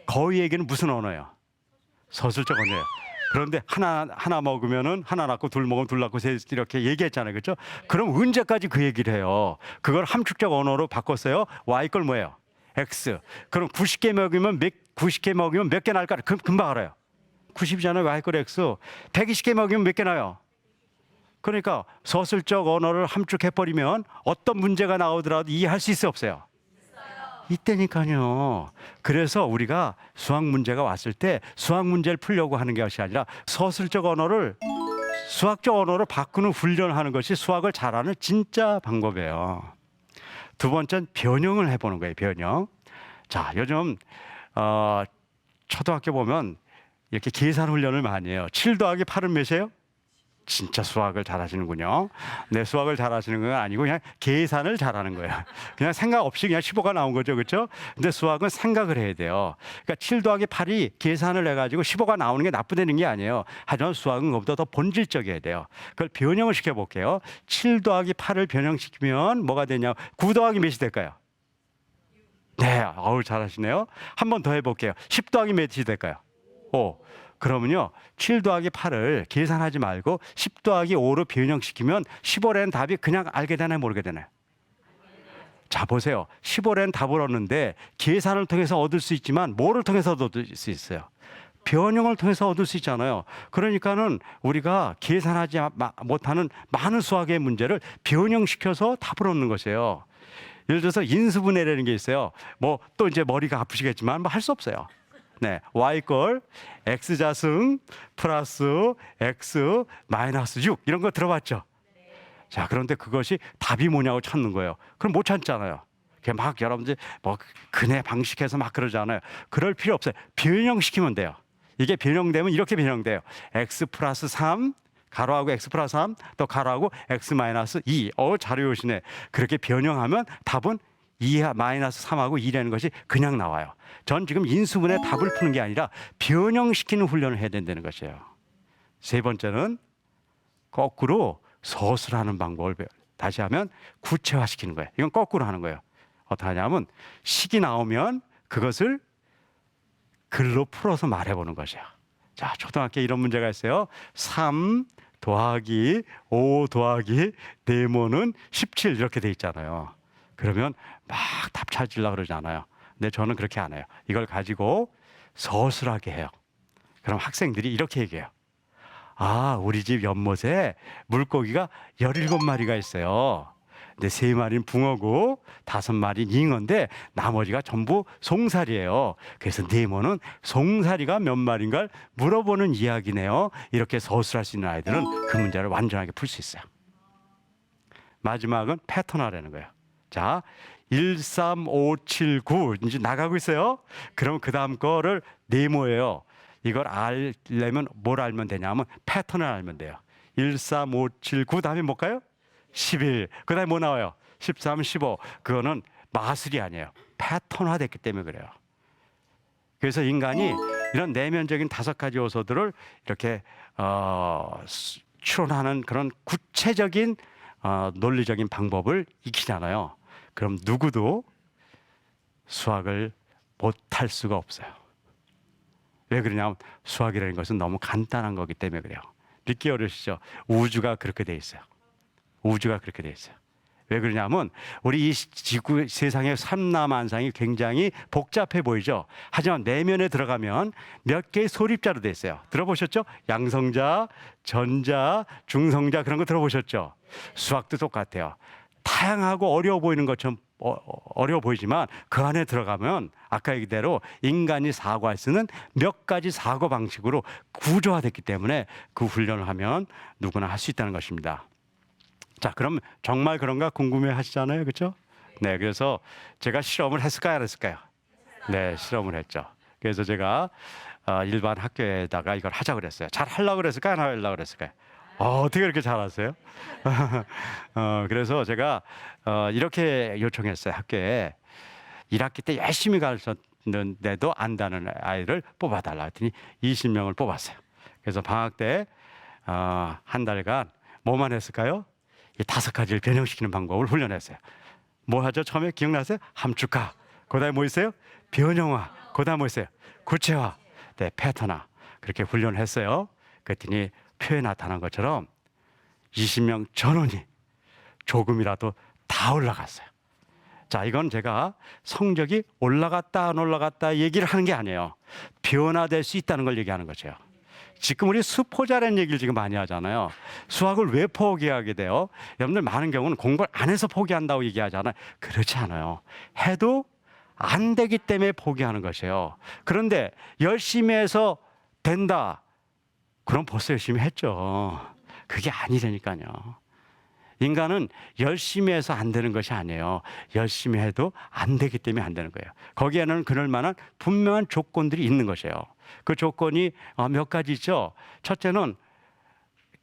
거위 얘기는 무슨 언어예요? 서술적 언어예요. 그런데 하나 먹으면은 하나 낳고 둘 먹으면 둘 낳고 셋 이렇게 얘기했잖아요, 그렇죠? 그럼 언제까지 그 얘기를 해요? 그걸 함축적 언어로 바꿨어요. y 걸 뭐예요? x. 그럼 90개 먹으면 90개 먹으면 몇 개 날까? 금방 알아요. 90이잖아요, y 걸 x. 120개 먹으면 몇 개 나요? 그러니까 서술적 언어를 함축해버리면 어떤 문제가 나오더라도 이해할 수 있어요, 없어요? 이때니까요. 그래서 우리가 수학 문제가 왔을 때 수학 문제를 풀려고 하는 것이 아니라 서술적 언어를 수학적 언어로 바꾸는 훈련을 하는 것이 수학을 잘하는 진짜 방법이에요. 두 번째는 변형을 해보는 거예요. 변형. 자, 요즘 초등학교 보면 이렇게 계산 훈련을 많이 해요. 7 더하기 8은 몇이에요? 진짜 수학을 잘하시는군요. 네, 수학을 잘하시는 건 아니고 그냥 계산을 잘하는 거예요. 그냥 생각 없이 그냥 15가 나온 거죠, 그렇죠? 근데 수학은 생각을 해야 돼요. 그러니까 7 더하기 8이 계산을 해가지고 15가 나오는 게 나쁘다는 게 아니에요. 하지만 수학은 그것보다 더 본질적이어야 돼요. 그걸 변형을 시켜볼게요. 7 더하기 8을 변형시키면 뭐가 되냐? 9 더하기 몇이 될까요? 네, 잘하시네요. 한 번 더 해볼게요. 10 더하기 몇이 될까요? 5. 그러면요, 7 더하기 8을 계산하지 말고 10 더하기 5로 변형시키면 15라는 답이 그냥 알게 되나요, 모르게 되나요? 자, 보세요. 15라는 답을 얻는데 계산을 통해서 얻을 수 있지만 뭐를 통해서 얻을 수 있어요? 변형을 통해서 얻을 수 있잖아요. 그러니까는 우리가 계산하지 못하는 많은 수학의 문제를 변형시켜서 답을 얻는 것이에요. 예를 들어서 인수분해라는 게 있어요. 뭐 또 이제 머리가 아프시겠지만 뭐 할 수 없어요. 네, y걸 x자승 플러스 x 마이너스 6 이런 거 들어봤죠? 자, 그런데 그것이 답이 뭐냐고 찾는 거예요. 그럼 못 찾잖아요. 막 여러분들 뭐 근해 방식해서 막 그러잖아요. 그럴 필요 없어요. 변형시키면 돼요. 이게 변형되면 이렇게 변형돼요. x 플러스 3 가로하고 x 플러스 3 또 가로하고 x 마이너스 2. 잘 외우시네. 그렇게 변형하면 답은 2 마이너스 3하고 2라는 것이 그냥 나와요. 전 지금 인수분해 답을 푸는 게 아니라 변형시키는 훈련을 해야 된다는 것이에요. 세 번째는 거꾸로 서술하는 방법을 다시 하면 구체화시키는 거예요. 이건 거꾸로 하는 거예요. 어떻게 하냐면 식이 나오면 그것을 글로 풀어서 말해보는 것이에요. 자, 초등학교에 이런 문제가 있어요. 3 더하기 5 더하기 네모는 17 이렇게 돼 있잖아요. 그러면 막 답 찾으려고 그러잖아요. 근데 저는 그렇게 안 해요. 이걸 가지고 서술하게 해요. 그럼 학생들이 이렇게 얘기해요. 우리 집 연못에 물고기가 17마리가 있어요. 근데 3마리는 붕어고 5마리는 잉어인데 나머지가 전부 송사리예요. 그래서 네모는 송사리가 몇 마리인가를 물어보는 이야기네요. 이렇게 서술할 수 있는 아이들은 그 문제를 완전하게 풀 수 있어요. 마지막은 패턴화라는 거예요. 자, 1, 3, 5, 7, 9 이제 나가고 있어요. 그럼 그 다음 거를 네모예요. 이걸 알려면 뭘 알면 되냐면 패턴을 알면 돼요. 1, 3, 5, 7, 9 다음에 뭘까요? 11. 그 다음에 뭐 나와요? 13, 15. 그거는 마술이 아니에요. 패턴화됐기 때문에 그래요. 그래서 인간이 이런 내면적인 5가지 요소들을 이렇게 추론하는 그런 구체적인 논리적인 방법을 익히잖아요. 그럼 누구도 수학을 못할 수가 없어요. 왜 그러냐면 수학이라는 것은 너무 간단한 거기 때문에 그래요. 믿기 어려우시죠? 우주가 그렇게 돼 있어요. 우주가 그렇게 돼 있어요. 왜 그러냐면 우리 이 지구 세상의 삼라만상이 굉장히 복잡해 보이죠. 하지만 내면에 들어가면 몇 개의 소립자로 돼 있어요. 들어보셨죠? 양성자, 전자, 중성자 그런 거 들어보셨죠? 수학도 똑같아요. 다양하고 어려워 보이는 것처럼 어려워 보이지만 그 안에 들어가면 아까 얘기대로 인간이 사고할 수 있는 몇 가지 사고 방식으로 구조화됐기 때문에 그 훈련을 하면 누구나 할 수 있다는 것입니다. 자, 그럼 정말 그런가 궁금해 하시잖아요. 그렇죠? 네, 그래서 제가 실험을 했을까요, 안 했을까요? 네, 실험을 했죠. 그래서 제가 일반 학교에다가 이걸 하자고 그랬어요. 잘 하려고 그랬을까요, 안 하려고 그랬을까요? 어떻게 그렇게 잘하세요? 그래서 제가 이렇게 요청했어요. 학교에 1학기 때 열심히 가르쳤는데도 안다는 아이를 뽑아달라 했더니 20명을 뽑았어요. 그래서 방학 때 한 달간 뭐만 했을까요? 이 5가지를 변형시키는 방법을 훈련했어요. 뭐 하죠? 처음에 기억나세요? 함축화. 그다음에 뭐 있어요? 변형화. 그다음에 뭐 있어요? 구체화. 네, 패턴화. 그렇게 훈련을 했어요. 그랬더니 표에 나타난 것처럼 20명 전원이 조금이라도 다 올라갔어요. 자, 이건 제가 성적이 올라갔다 안 올라갔다 얘기를 하는 게 아니에요. 변화될 수 있다는 걸 얘기하는 거죠. 지금 우리 수포자라는 얘기를 지금 많이 하잖아요. 수학을 왜 포기하게 돼요? 여러분들 많은 경우는 공부를 안 해서 포기한다고 얘기하잖아요. 그렇지 않아요. 해도 안 되기 때문에 포기하는 것이에요. 그런데 열심히 해서 된다. 그럼 벌써 열심히 했죠. 그게 아니라니까요. 인간은 열심히 해서 안 되는 것이 아니에요. 열심히 해도 안 되기 때문에 안 되는 거예요. 거기에는 그럴 만한 분명한 조건들이 있는 것이에요. 그 조건이 몇 가지 있죠. 첫째는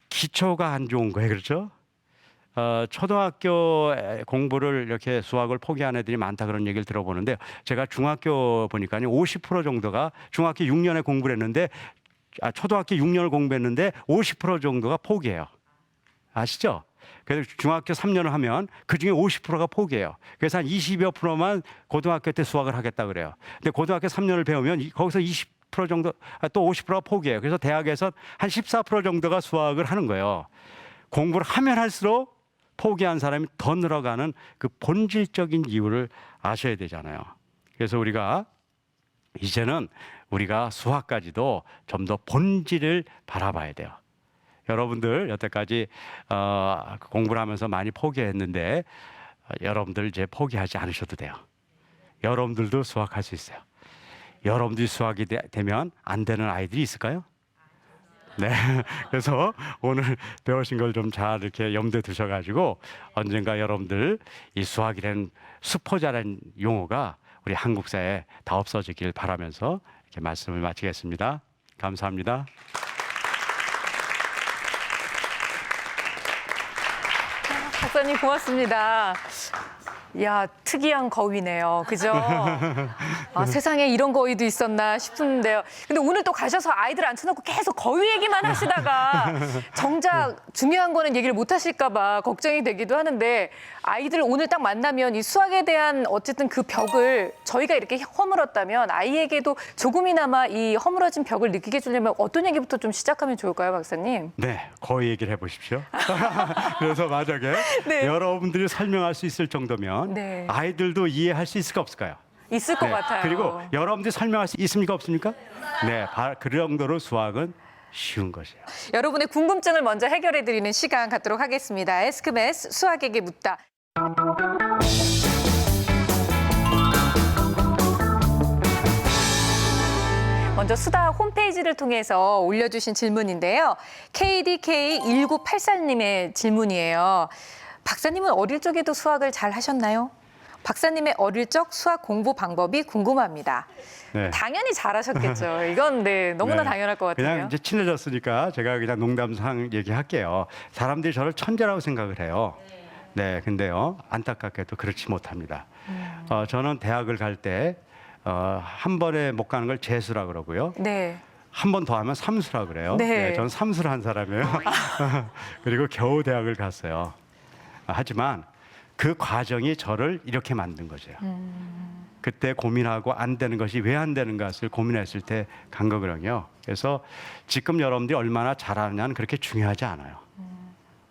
기초가 안 좋은 거예요. 그렇죠? 초등학교 공부를 이렇게 수학을 포기한 애들이 많다 그런 얘기를 들어보는데 제가 중학교 보니까요 50% 정도가 중학교 6년에 공부를 했는데 초등학교 6년을 공부했는데 50% 정도가 포기해요. 아시죠? 그래서 중학교 3년을 하면 그중에 50%가 포기해요. 그래서 한 20여 프로만 고등학교 때 수학을 하겠다 그래요. 근데 고등학교 3년을 배우면 거기서 20% 정도 또 50%가 포기해요. 그래서 대학에서 한 14% 정도가 수학을 하는 거예요. 공부를 하면 할수록 포기한 사람이 더 늘어가는 그 본질적인 이유를 아셔야 되잖아요. 그래서 우리가 이제는 우리가 수학까지도 좀 더 본질을 바라봐야 돼요. 여러분들 여태까지 공부를 하면서 많이 포기했는데 여러분들 이제 포기하지 않으셔도 돼요. 여러분들도 수학할 수 있어요. 여러분들이 수학이 되면 안 되는 아이들이 있을까요? 네. 그래서 오늘 배우신 걸 좀 잘 이렇게 염두에 두셔가지고 언젠가 여러분들 이 수학이라는 수포자라는 용어가 우리 한국 사회에 다 없어지길 바라면서 이렇게 말씀을 마치겠습니다. 감사합니다. 박사님 고맙습니다. 이야, 특이한 거위네요. 그죠? 세상에 이런 거위도 있었나 싶은데요. 근데 오늘 또 가셔서 아이들 앉혀놓고 계속 거위 얘기만 하시다가 정작 중요한 거는 얘기를 못 하실까 봐 걱정이 되기도 하는데 아이들 오늘 딱 만나면 이 수학에 대한 어쨌든 그 벽을 저희가 이렇게 허물었다면 아이에게도 조금이나마 이 허물어진 벽을 느끼게 해주려면 어떤 얘기부터 좀 시작하면 좋을까요, 박사님? 네, 거위 얘기를 해보십시오. 그래서 만약에 네. 여러분들이 설명할 수 있을 정도면 네. 아이들도 이해할 수 있을까 없을까요? 있을 것 같아요. 그리고 여러분들이 설명할 수 있습니까 없습니까? 네, 그 정도로 수학은 쉬운 것이에요. 여러분의 궁금증을 먼저 해결해드리는 시간 갖도록 하겠습니다. 에스크메스 수학에게 묻다. 먼저 수다 홈페이지를 통해서 올려주신 질문인데요. KDK1984님의 질문이에요. 박사님은 어릴 적에도 수학을 잘 하셨나요? 박사님의 어릴 적 수학 공부 방법이 궁금합니다. 네. 당연히 잘하셨겠죠. 이건 너무나 네. 당연할 것 같아요. 그냥 이제 친해졌으니까 제가 그냥 농담상 얘기할게요. 사람들이 저를 천재라고 생각을 해요. 네, 근데요 안타깝게도 그렇지 못합니다. 저는 대학을 갈 때 한 번에 못 가는 걸 재수라 그러고요. 네. 한 번 더 하면 삼수라 그래요. 네. 저는 삼수를 한 사람이에요. 그리고 겨우 대학을 갔어요. 하지만 그 과정이 저를 이렇게 만든 거죠. 그때 고민하고 안 되는 것이 왜 안 되는 것을 고민했을 때 간 거거든요. 그래서 지금 여러분들이 얼마나 잘하느냐는 그렇게 중요하지 않아요.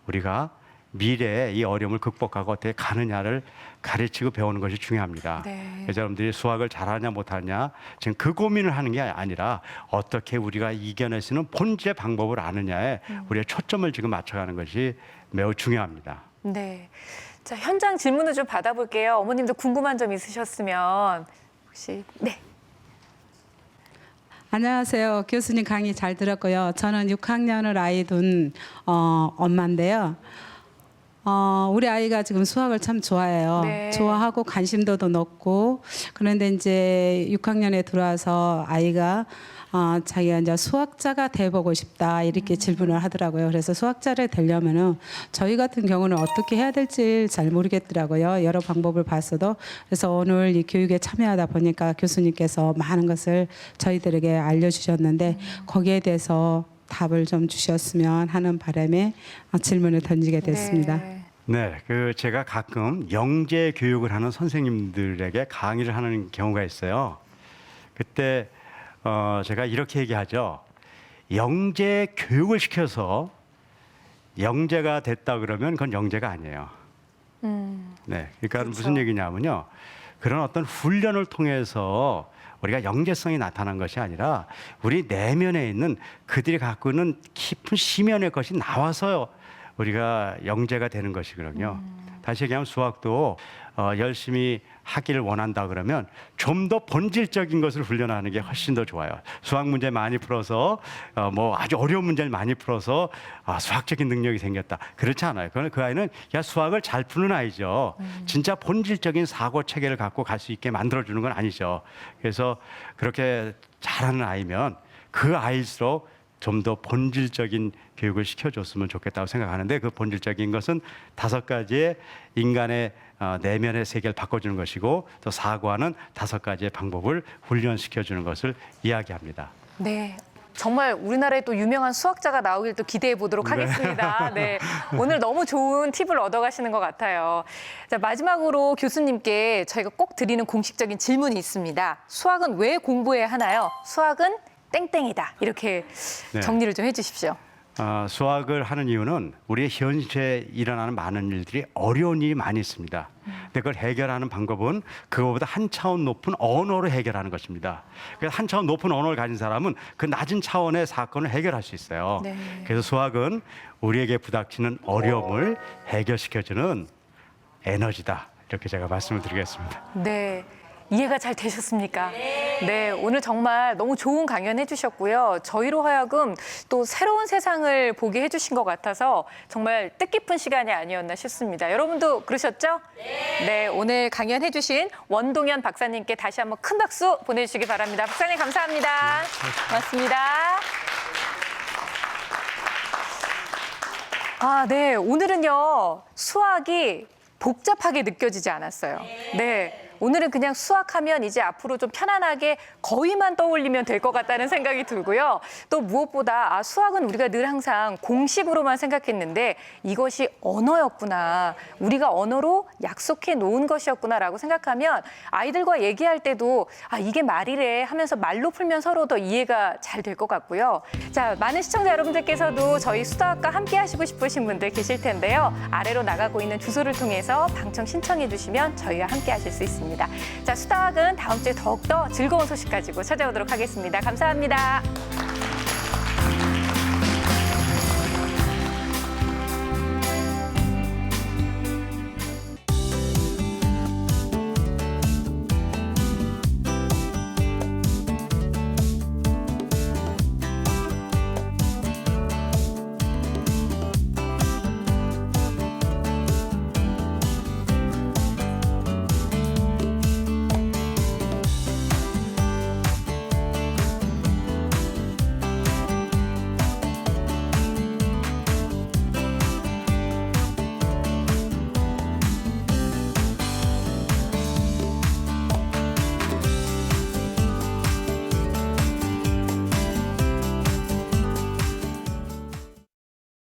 우리가 미래에 이 어려움을 극복하고 어떻게 가느냐를 가르치고 배우는 것이 중요합니다. 네. 그래서 여러분들이 수학을 잘하냐 못하냐 지금 그 고민을 하는 게 아니라 어떻게 우리가 이겨낼 수 있는 본질의 방법을 아느냐에 우리의 초점을 지금 맞춰가는 것이 매우 중요합니다. 네. 자, 현장 질문을 좀 받아볼게요. 어머님도 궁금한 점 있으셨으면 혹시 네. 안녕하세요. 교수님 강의 잘 들었고요. 저는 6학년을 아이 둔 엄마인데요. 우리 아이가 지금 수학을 참 좋아해요. 네. 좋아하고 관심도도 높고 그런데 이제 6학년에 들어와서 아이가 자기가 이제 수학자가 돼보고 싶다 이렇게 질문을 하더라고요. 그래서 수학자를 되려면은 저희 같은 경우는 어떻게 해야 될지 잘 모르겠더라고요. 여러 방법을 봤어도. 그래서 오늘 이 교육에 참여하다 보니까 교수님께서 많은 것을 저희들에게 알려주셨는데 거기에 대해서 답을 좀 주셨으면 하는 바람에 질문을 던지게 됐습니다. 네. 네, 제가 가끔 영재 교육을 하는 선생님들에게 강의를 하는 경우가 있어요. 그때 제가 이렇게 얘기하죠. 영재 교육을 시켜서 영재가 됐다 그러면 그건 영재가 아니에요. 네, 그러니까 그렇죠. 무슨 얘기냐면요. 그런 어떤 훈련을 통해서 우리가 영재성이 나타난 것이 아니라 우리 내면에 있는 그들이 갖고 있는 깊은 심연의 것이 나와서 우리가 영재가 되는 것이거든요. 다시 얘기하면 수학도 열심히 하기를 원한다 그러면 좀 더 본질적인 것을 훈련하는 게 훨씬 더 좋아요. 수학 문제 많이 풀어서 뭐 아주 어려운 문제를 많이 풀어서 수학적인 능력이 생겼다. 그렇지 않아요. 그 아이는 야 수학을 잘 푸는 아이죠. 진짜 본질적인 사고 체계를 갖고 갈 수 있게 만들어주는 건 아니죠. 그래서 그렇게 잘하는 아이면 그 아이일수록 좀 더 본질적인 교육을 시켜줬으면 좋겠다고 생각하는데 그 본질적인 것은 5가지의 인간의 내면의 세계를 바꿔주는 것이고 또 사고하는 5가지의 방법을 훈련시켜주는 것을 이야기합니다. 네. 정말 우리나라에 또 유명한 수학자가 나오길 또 기대해 보도록 하겠습니다. 네. 오늘 너무 좋은 팁을 얻어가시는 것 같아요. 자, 마지막으로 교수님께 저희가 꼭 드리는 공식적인 질문이 있습니다. 수학은 왜 공부해야 하나요? 수학은 땡땡이다. 이렇게 네. 정리를 좀 해주십시오. 수학을 하는 이유는 우리의 현실에 일어나는 많은 일들이 어려운 일이 많이 있습니다. 근데 그걸 해결하는 방법은 그거보다 한 차원 높은 언어로 해결하는 것입니다. 그래서 한 차원 높은 언어를 가진 사람은 그 낮은 차원의 사건을 해결할 수 있어요. 네. 그래서 수학은 우리에게 부닥치는 어려움을 해결시켜주는 에너지다. 이렇게 제가 말씀을 드리겠습니다. 네. 이해가 잘 되셨습니까? 네, 오늘 정말 너무 좋은 강연 해주셨고요. 저희로 하여금 또 새로운 세상을 보게 해주신 것 같아서 정말 뜻깊은 시간이 아니었나 싶습니다. 여러분도 그러셨죠? 네, 오늘 강연 해주신 원동현 박사님께 다시 한번 큰 박수 보내주시기 바랍니다. 박사님 감사합니다. 고맙습니다. 네, 오늘은요, 수학이 복잡하게 느껴지지 않았어요. 네. 오늘은 그냥 수학하면 이제 앞으로 좀 편안하게 거의만 떠올리면 될 것 같다는 생각이 들고요. 또 무엇보다 수학은 우리가 늘 항상 공식으로만 생각했는데 이것이 언어였구나. 우리가 언어로 약속해 놓은 것이었구나라고 생각하면 아이들과 얘기할 때도 이게 말이래 하면서 말로 풀면 서로 더 이해가 잘 될 것 같고요. 자, 많은 시청자 여러분들께서도 저희 수다학과 함께 하시고 싶으신 분들 계실 텐데요. 아래로 나가고 있는 주소를 통해서 방청 신청해 주시면 저희와 함께 하실 수 있습니다. 자, 수다학은 다음 주에 더욱더 즐거운 소식 가지고 찾아오도록 하겠습니다. 감사합니다.